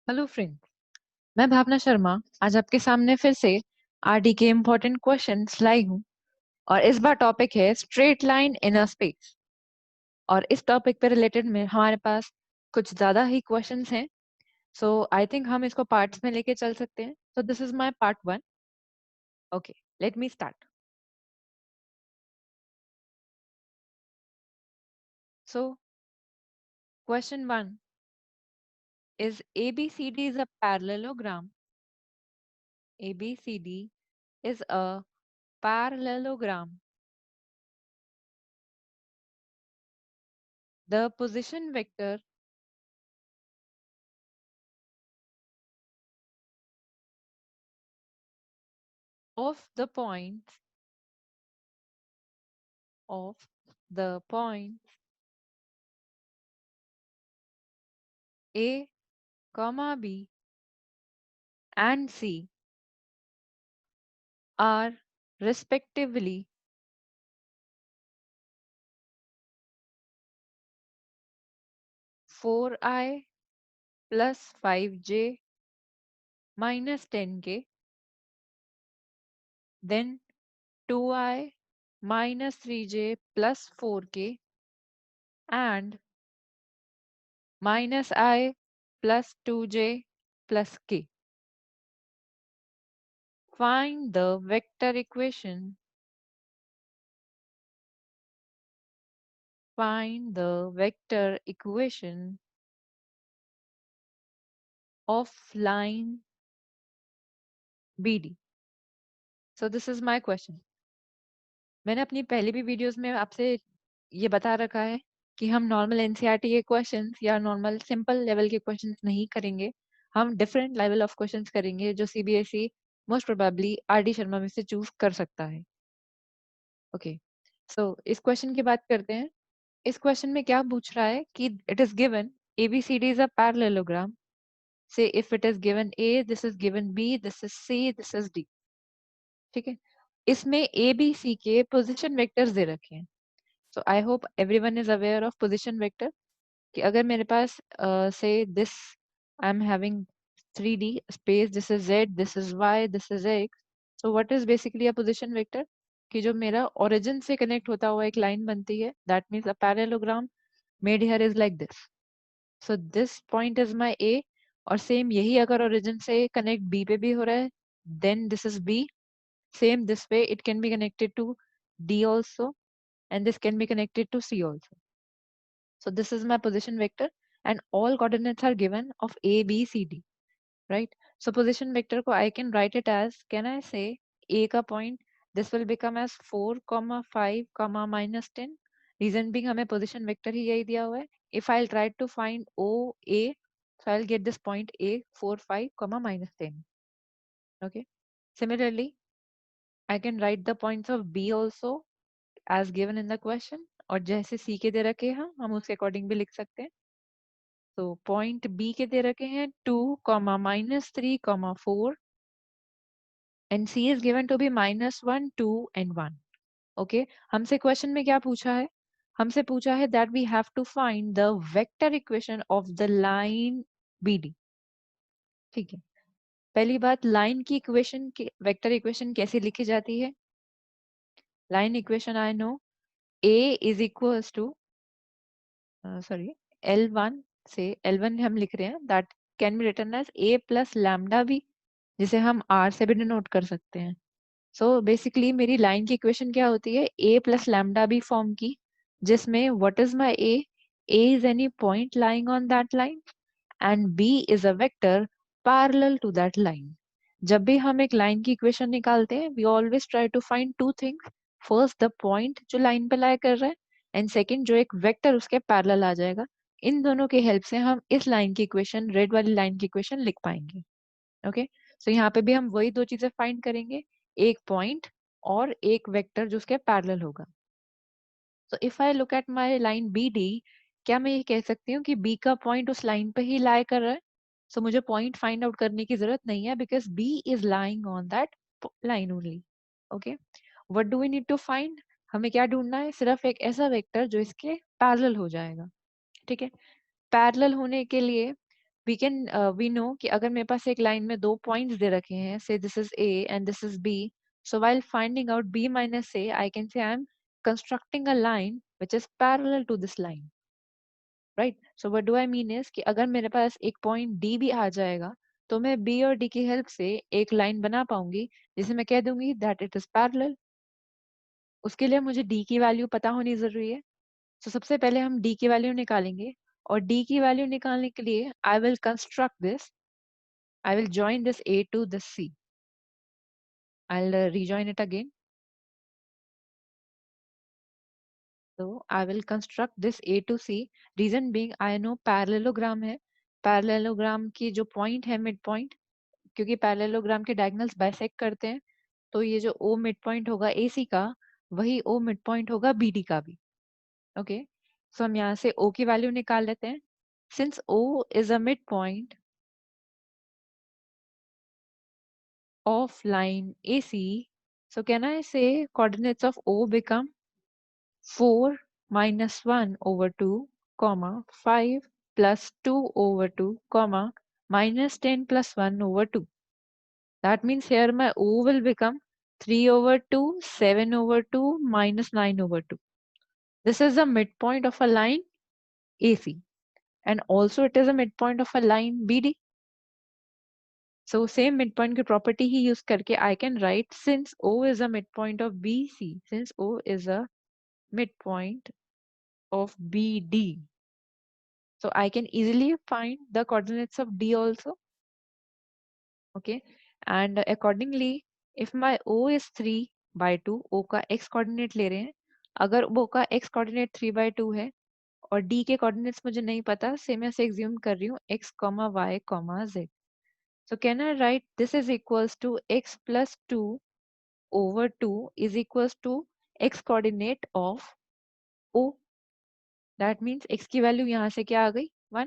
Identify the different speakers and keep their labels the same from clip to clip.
Speaker 1: Hello friends, मैं भावना शर्मा आज आपके सामने फिर से आरडी के इम्पोर्टेंट क्वेश्चंस लाई हूँ। और इस बार टॉपिक है straight line in a space. और इस टॉपिक पे रिलेटेड में हमारे पास कुछ ज्यादा ही क्वेश्चंस हैं। सो आई थिंक हम इसको पार्ट्स में लेके चल सकते हैं। So this is my part 1। Okay, let me start. So question 1 is ABCD is a parallelogram. ABCD is a parallelogram. The position vector of the points of the points A, comma B and C are respectively 4i plus 5j minus 10k, then 2i minus 3j plus 4k and minus I plus 2j plus k. Find the vector equation. Find the vector equation of line BD. So this is my question. मैंने अपनी पहली भी videos में आपसे ये बता रखा है कि हम नॉर्मल एनसीईआरटी के क्वेश्चंस या नॉर्मल सिंपल लेवल के क्वेश्चंस नहीं करेंगे। हम डिफरेंट लेवल ऑफ क्वेश्चंस करेंगे जो CBSE most probably RD Sharma में से चूज कर सकता है। ओके, सो इस क्वेश्चन की बात करते हैं। इस क्वेश्चन में क्या पूछ रहा है कि it is given ABCD is a parallelogram. Say if it is given A, this is given B, this is C, this is D। ठीक है, इसमें ABC के पोजीशन वेक्टर्स दे रखे हैं। So I hope everyone is aware of position vector कि अगर मेरे पास say this I'm having 3D space, this is Z, this is Y, this is X. So what is basically a position vector? कि जो मेरा origin से connect होता हुआ एक line बनती है, that means a parallelogram made here is like this. So this point is my A और same यही अगर origin से connect B पे भी हो रहा है, then this is B. Same this way it can be connected to D also and this can be connected to C also. So this is my position vector and all coordinates are given of A, B, C, D, right? So position vector ko I can write it as, can I say A ka point, this will become as 4, 5, minus 10. Reason being हमें position vector ही यही दिया हुआ है. If I'll try to find O, A, so I'll get this point A, 4, 5, minus 10. Okay. Similarly, I can write the points of B also as given in the question और जैसे C के दे रखे हैं हम उसके अकॉर्डिंग भी लिख सकते हैं। तो पॉइंट बी के दे रखे हैं 2, minus 3, 4 and C is given to be -1, 2 and 1। Okay, हमसे क्वेश्चन में क्या पूछा है? हमसे पूछा है that we have to find the vector equation of the line BD. ठीक है, पहली बात, लाइन की इक्वेशन वेक्टर इक्वेशन कैसे लिखी जाती है? Line equation I know, A is equals to sorry L1 से L1 हम लिख रहे हैं that can be written as A plus lambda B, जिसे हम R से भी डिनोट कर सकते हैं। सो बेसिकली मेरी लाइन की इक्वेशन क्या होती है? A plus lambda B form की, जिसमें what is my A? A is any point lying on that line and B is a vector parallel to that line. जब भी हम एक लाइन की इक्वेशन निकालते हैं we always try to find two things. First the point जो line पे lie कर रहा है एंड सेकंड जो एक वेक्टर उसके पैरेलल आ जाएगा। इन दोनों के हेल्प से हम इस लाइन की इक्वेशन, रेड वाली लाइन की इक्वेशन लिख पाएंगे। ओके, सो यहाँ पे भी हम वही दो चीजें फाइंड करेंगे, एक पॉइंट और एक वेक्टर जो उसके पैरेलल होगा। So if I look at my line B D, क्या मैं ये कह सकती हूँ कि बी का पॉइंट उस लाइन पे ही लाई कर रहा है? सो मुझे पॉइंट फाइंड आउट करने की जरूरत नहीं है because B is lying on that line only. Okay, what do we need to find? हमें क्या ढूंढना है? सिर्फ एक ऐसा वेक्टर जो इसके पैरेलल हो जाएगा। ठीक है, पैरेलल होने के लिए we know कि अगर मेरे पास एक लाइन में 2 पॉइंट्स दे रखे हैं, say this is A and this is B, so while finding out B minus A, I can say I'm constructing a line which is parallel to this line, right? So what do I mean is कि अगर मेरे पास एक point D भी आ जाएगा, तो मैं B और D की हेल्प से एक लाइन बना पाऊंगी जिसे मैं कह दूंगी that it is parallel. उसके लिए मुझे D की वैल्यू पता होनी जरूरी है. तो सबसे पहले हम D की वैल्यू निकालेंगे और D की वैल्यू निकालने के लिए I will construct this. I will join this A to this C. I'll rejoin it again. So I will construct this A to C. Reason being I know parallelogram है. Parallelogram की जो point है mid point, क्योंकि parallelogram के diagonals bisect करते हैं, तो ये जो O mid point होगा AC का, वही O mid point होगा BD का भी. Okay. So हम यहाँ से O की वैल्यू निकाल लेते हैं. Since O is a midpoint of line AC, so can I say coordinates of O become 4 minus 1 over 2, comma 5 plus 2 over 2, comma minus 10 plus 1 over 2. That means here my O will become 3 over 2, 7 over 2, minus 9 over 2. This is the midpoint of a line AC, and also it is a midpoint of a line BD. So same midpoint की property ही use करके I can write, since O is a midpoint of BC, since O is a midpoint of BD, so I can easily find the coordinates of D also. Okay, and accordingly, if my O is 3 by 2, O का x coordinate ले रहे हैं, अगर O का x coordinate 3 by 2 है और D के coordinates मुझे नहीं पता, से मैं ऐसे assume कर रही हूँ x, y, z. So can I write this is equals to x plus 2 over 2 is equals to x coordinate of O. That means x की वैल्यू यहाँ से क्या आ गई 1.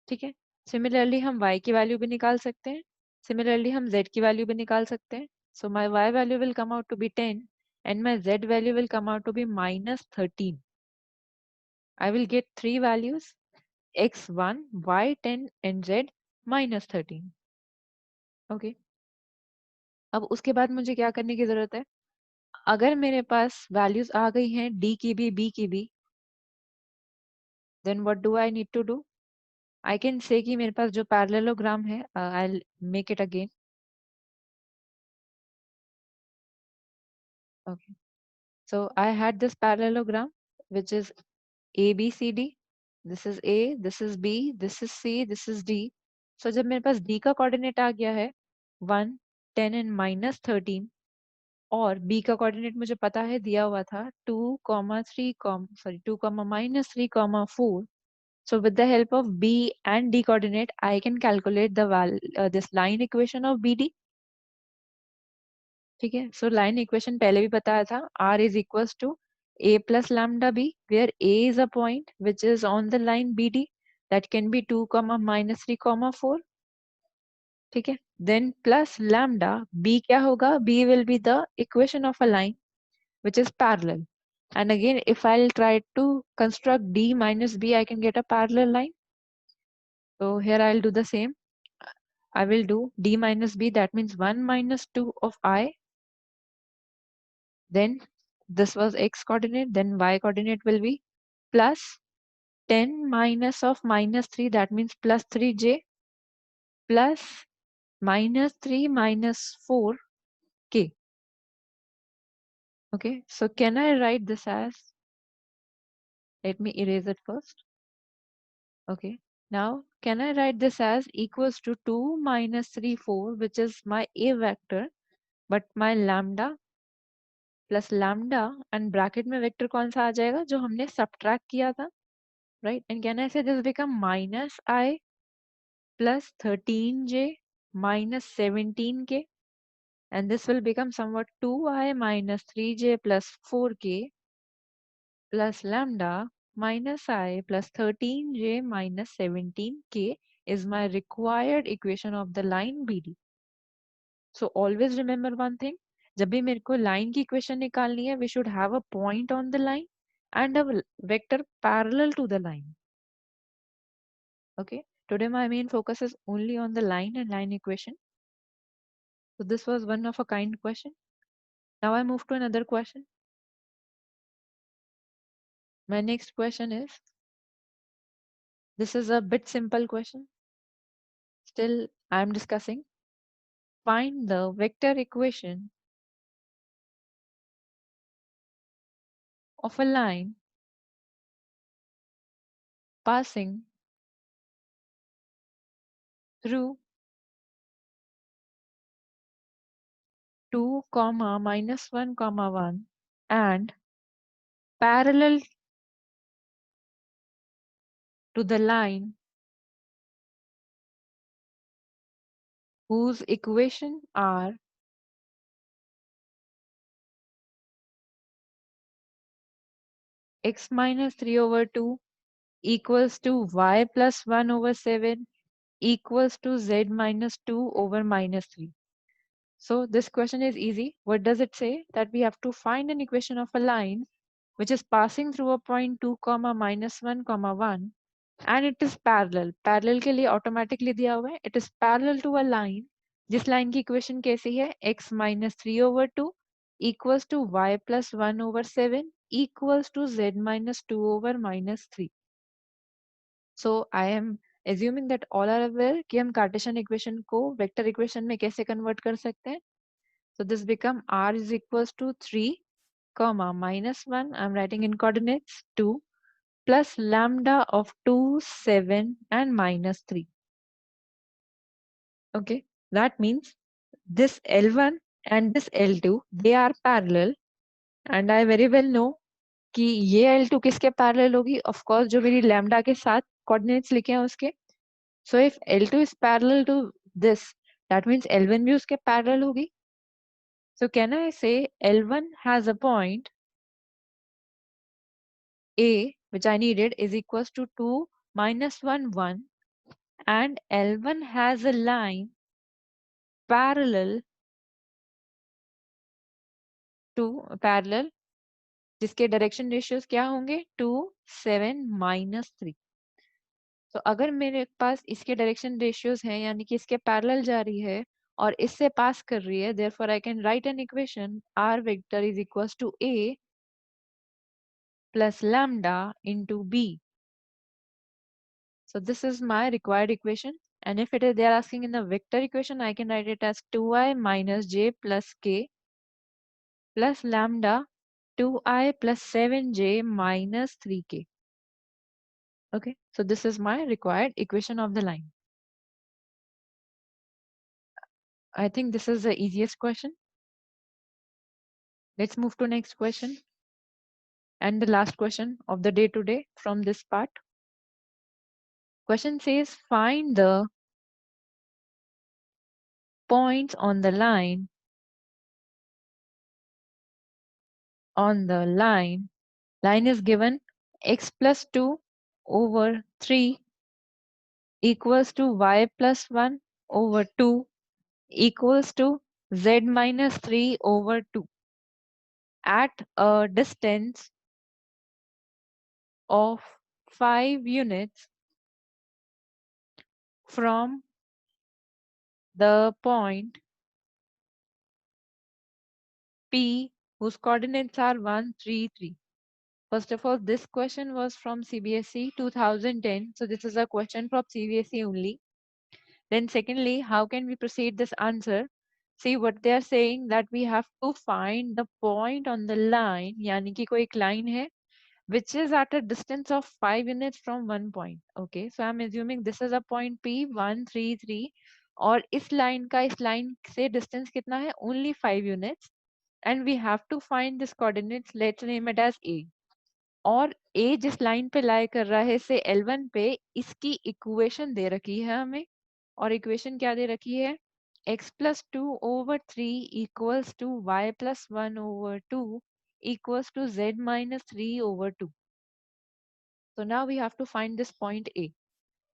Speaker 1: ठीक है. सिमिलरली हम y की वैल्यू भी निकाल सकते हैं. सिमिलरली हम z की वैल्यू भी निकाल सकते हैं. So my y value will come out to be 10 and my z value will come out to be minus 13. I will get three values x1, y10 and z minus 13. Okay. अब उसके बाद मुझे क्या करने की जरूरत है? अगर मेरे पास वैल्यूज आ गई हैं d की भी b की भी, then what do I need to do? I can say कि मेरे पास जो parallelogram है, I'll make it again. Okay. So I had this parallelogram which is A, B, C, D. This is A, this is B, this is C, this is D. So जब मेरे पास D का coordinate आ गया है 1, 10 and minus 13 और B का coordinate मुझे पता है दिया हुआ था 2, 3, 2, minus 3, 4. So with the help of B and D coordinate, I can calculate the this line equation of BD. ठीक है. So line equation पहले भी बताया था, R is equals to A plus lambda B, where A is a point which is on the line BD that can be 2, minus 3, 4. ठीक है. Then plus lambda B क्या होगा? B will be the equation of a line which is parallel. And again, if I'll try to construct D minus B, I can get a parallel line. So here I'll do the same. I will do D minus B, that means 1 minus 2 of I. Then this was x coordinate, then y coordinate will be plus 10 minus of minus 3, that means plus 3j, plus minus 3 minus 4k. Okay, so can I write this as, let me erase it first. Okay, now can I write this as equals to 2 minus 3, 4, which is my A vector, but my lambda plus lambda and bracket में vector कौन सा आ जाएगा जो हमने subtract किया था, right? And can I say this become minus I plus 13j minus 17k, and this will become somewhat 2I minus 3j plus 4k plus lambda minus I plus 13j minus 17k is my required equation of the line BD. So always remember one thing, जब भी मेरे को line की equation निकालनी है, we should have a point on the line and a vector parallel to the line. Okay, today my main focus is only on the line and line equation. So this was one of a kind question. Now I move to another question. My next question is, this is a bit simple question. Still, I am discussing. Find the vector equation of a line passing through 2, comma, minus 1, comma 1 and parallel to the line whose equation are x minus 3 over 2 equals to y plus 1 over 7 equals to z minus 2 over minus 3. So this question is easy. What does it say? That we have to find an equation of a line which is passing through a point 2, comma, minus 1, comma 1 and it is parallel. Parallel के लिए automatically दिया हुआ है. It is parallel to a line. जिस line की equation कैसी है? X minus 3 over 2 equals to y plus 1 over 7 equals to z minus 2 over minus 3. So I am assuming that all are aware कि हम Cartesian equation को vector equation में कैसे convert कर सकते हैं. So this become r is equals to 3, comma, minus 1. I'm writing in coordinates 2 plus lambda of 2, 7 and minus 3. Okay, that means this L1 and this L2 they are parallel and I very well know कि ये L2 किसके parallel होगी. Of course जो मेरी lambda के साथ coordinates लिखे हैं उसके. So if L2 is parallel to this, that means L1 भी उसके parallel होगी. So can I say L1 has a point A, which I needed, is equals to 2, minus 1, 1, and L1 has a line parallel जिसके direction ratios क्या होंगे 2, 7, minus 3. तो अगर मेरे पास इसके डायरेक्शन रेशियोज हैं यानी कि इसके पैरेलल जा रही है और इससे पास कर रही है, therefore I can write an equation r vector is equals to a plus lambda into b. So this is my required equation, and if they are asking in the vector equation, I can write it as 2i minus j plus k plus lambda 2i plus 7j minus 3k. Okay, so this is my required equation of the line. I think this is the easiest question. Let's move to next question and the last question of the day today from this part. Question says find the points on the line line is given x plus 2 over 3 equals to y plus 1 over 2 equals to z minus 3 over 2 at a distance of 5 units from the point P whose coordinates are 1, 3, 3. First of all, this question was from CBSE 2010. So this is a question from CBSE only. Then secondly, how can we proceed this answer? See what they are saying that we have to find the point on the line, यानी कि कोई एक line है which is at a distance of 5 units from one point. Okay, so I'm assuming this is a point P 1, 3, 3 और इस line का इस line से distance कितना है? Only 5 units and we have to find this coordinates. Let's name it as A. और A जिस line पे lie कर रहा है से L1 पे इसकी equation दे रखी है हमें और equation क्या दे रखी है x plus 2 over 3 equals to y plus 1 over 2 equals to z minus 3 over 2. So now we have to find this point A.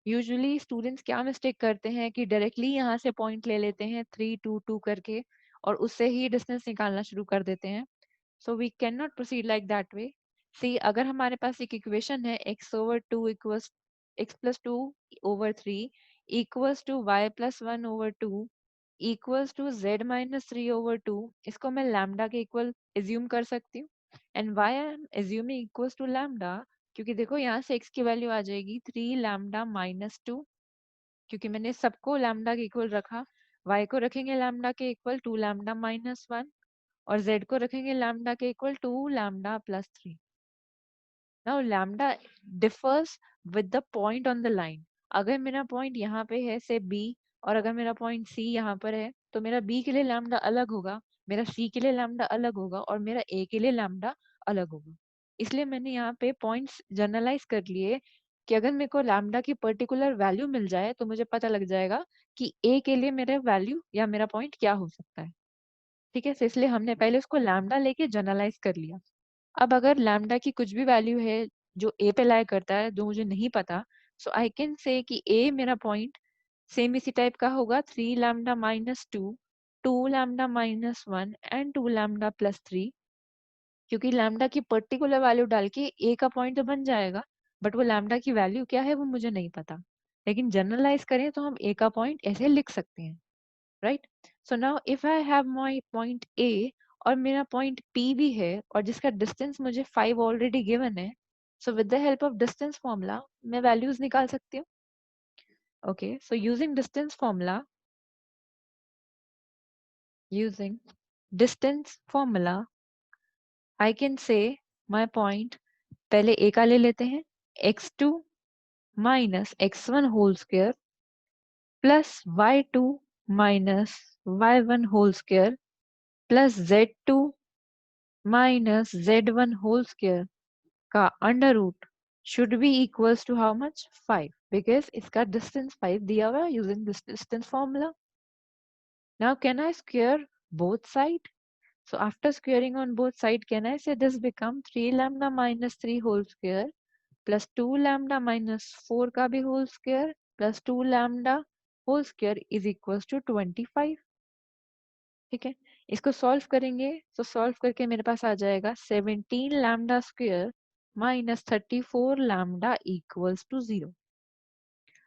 Speaker 1: Usually students क्या mistake करते हैं कि directly यहाँ से point ले लेते हैं 3, 2, 2 करके और उससे ही distance निकालना शुरू कर देते हैं. So we cannot proceed like that way. See अगर हमारे पास एक equation है x over 2 equals x plus 2 over 3 equals to y plus 1 over 2 equals to z minus 3 over 2. इसको मैं लैम्डा के इक्वल एज्यूम कर सकती हूँ. And Y I am assuming equals to lambda, क्योंकि देखो यहाँ से x की वैल्यू आ जाएगी 3 लैम्डा माइनस 2, क्योंकि मैंने सबको लैम्डा के इक्वल रखा. y को रखेंगे लैम्डा के इक्वल 2 लैम्डा माइनस 1 और z को रखेंगे लैम्डा के equal 2 lambda plus 3. Now lambda differs with the point on the line. अगर मेरा पॉइंट यहाँ पे है से b और अगर मेरा पॉइंट c यहाँ पर है तो मेरा b के लिए लैम्डा अलग होगा, मेरा c के लिए लैम्डा अलग होगा और मेरा a के लिए लैम्डा अलग होगा. इसलिए मैंने यहाँ पे पॉइंट्स जनरलाइज कर लिए कि अगर मेरे को लैम्डा की पर्टिकुलर वैल्यू मिल जाए तो मुझे पता लग जाएगा कि a के लिए मेरा वैल्यू या मेरा पॉइंट क्या हो सकता है. ठीक है, तो इसलिए हमने पहले उसको लैम्डा लेके जनरलाइज कर लिया. अब अगर लैम्डा की कुछ भी वैल्यू है जो ए पे लाई करता है जो मुझे नहीं पता, सो आई कैन से कि ए मेरा पॉइंट सेम इसी टाइप का होगा 3 lambda minus 2, 2 lambda minus 1 and 2 lambda plus 3. क्योंकि लैम्डा की पर्टिकुलर वैल्यू डाल के ए का पॉइंट तो बन जाएगा, बट वो लैम्डा की वैल्यू क्या है वो मुझे नहीं पता. लेकिन जनरलाइज करें तो हम ए का पॉइंट ऐसे लिख सकते हैं, right. So now if I have my point A और मेरा पॉइंट पी भी है और जिसका डिस्टेंस मुझे 5 ऑलरेडी गिवन है, so with the help of distance formula मैं वैल्यूज निकाल सकती हूँ. Okay, so using distance formula I can say my point, पहले a का ले लेते हैं, x2 minus x1 whole square plus y2 minus y1 whole square plus z2 minus z1 whole square का under root should be equals to how much? 5, because इसका distance 5 दिया हुआ है using this distance formula. Now can I square both side? So after squaring on both side, can I say this become 3 lambda minus 3 whole square plus 2 lambda minus 4 का भी whole square plus 2 lambda whole square is equals to 25. ठीक है, इसको solve करेंगे तो solve करके मेरे पास आ जाएगा 17 lambda square minus 34 lambda equals to 0.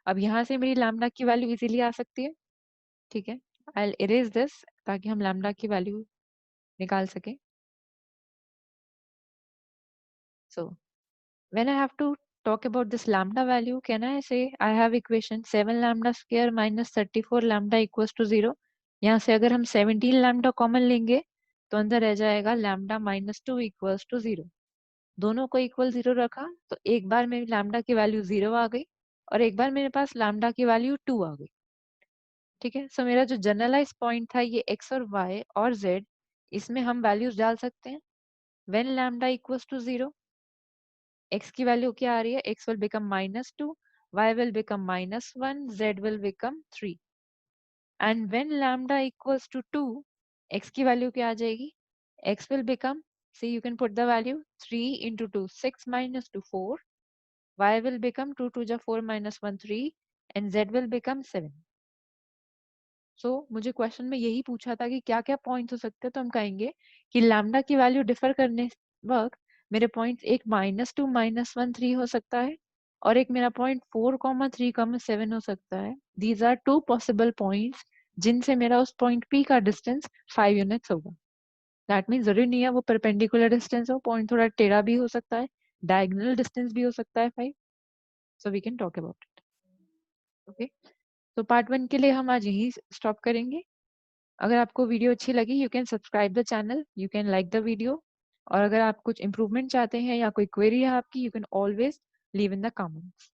Speaker 1: अब यहाँ से मेरी लैम्डा की वैल्यू इजीली आ सकती है. ठीक है, आई विल इरेज दिस ताकि हम लैम्डा की वैल्यू निकाल सकें. सो when I have to talk about this lambda value, can I say I have equation 7 lambda square minus 34 lambda equals to 0. यहाँ से अगर हम 17 lambda कॉमन लेंगे तो अंदर रह जाएगा lambda minus 2 equals to 0. दोनों को इक्वल 0 रखा तो एक बार मेरी लैम्डा की वैल्यू 0 आ गई और एक बार मेरे पास लैम्डा की वैल्यू 2 आ गई. ठीक है, सो मेरा जो जनरलाइज पॉइंट था ये x और y और z, इसमें हम वैल्यूज डाल सकते हैं. When lambda equals to 0, x की वैल्यू क्या आ रही है? x will become -2, y will become -1, z will become 3. And when lambda equals to 2, x की वैल्यू क्या आ जाएगी? x will become, see you can put the value 3 into 2, 6 minus 2, 4. y will become 2 to the 4 minus 1, 3 and z will become 7. सो मुझे question में यही पूछा था कि क्या क्या पॉइंट्स हो सकते हैं, तो हम कहेंगे कि लैम्डा की वैल्यू डिफर करने वक्त मेरे पॉइंट्स एक -2 -1 3 हो सकता है और एक मेरा पॉइंट 4 3 7 हो सकता है. These are two possible points जिनसे मेरा उस पॉइंट पी का डिस्टेंस 5 यूनिट्स होगा. दैट मीन जरूरी नहीं है वो परपेंडिकुलर डिस्टेंस हो, पॉइंट थोड़ा टेढ़ा भी हो सकता है, डायगोनल डिस्टेंस भी हो सकता है 5. So we can talk about it. Okay, तो पार्ट 1 के लिए हम आज यही स्टॉप करेंगे. अगर आपको वीडियो अच्छी लगी, you can subscribe the channel, you can like the video. और अगर आप कुछ इम्प्रूवमेंट चाहते हैं या कोई क्वेरी है आपकी, you can always leave in the comments.